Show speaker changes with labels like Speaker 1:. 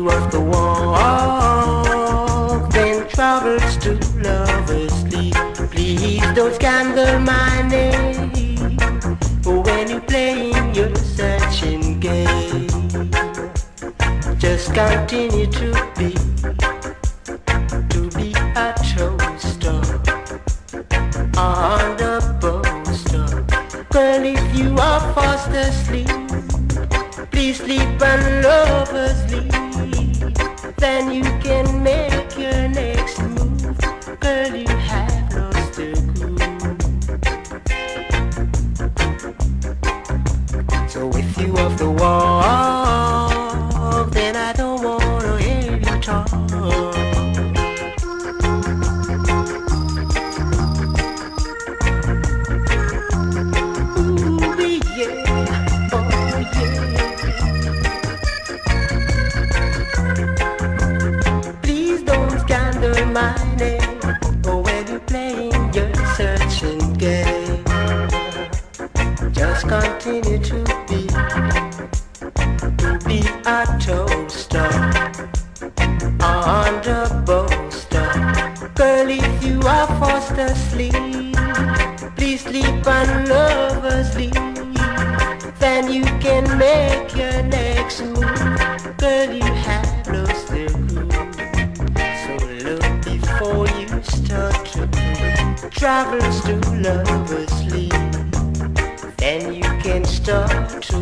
Speaker 1: you off the walk, then travels to lovers sleep. Please don't scandal my name when you're playing your searching game. Just continue to be a toaster on the poster. Girl, if you are fast asleep, please sleep and lovers leave. Then you can make your next move. Girl, you have lost the groove. So if you off the wall, then I don't wanna hear you talk. My name, or when you're playing your searching game, just continue to be a toaster on the poster. Girl, if you are fast asleep, please sleep and lovers leave. Then you can make your next move. Girl, you have lost the groove. Before you start to travels to lovers sleep, then you can start to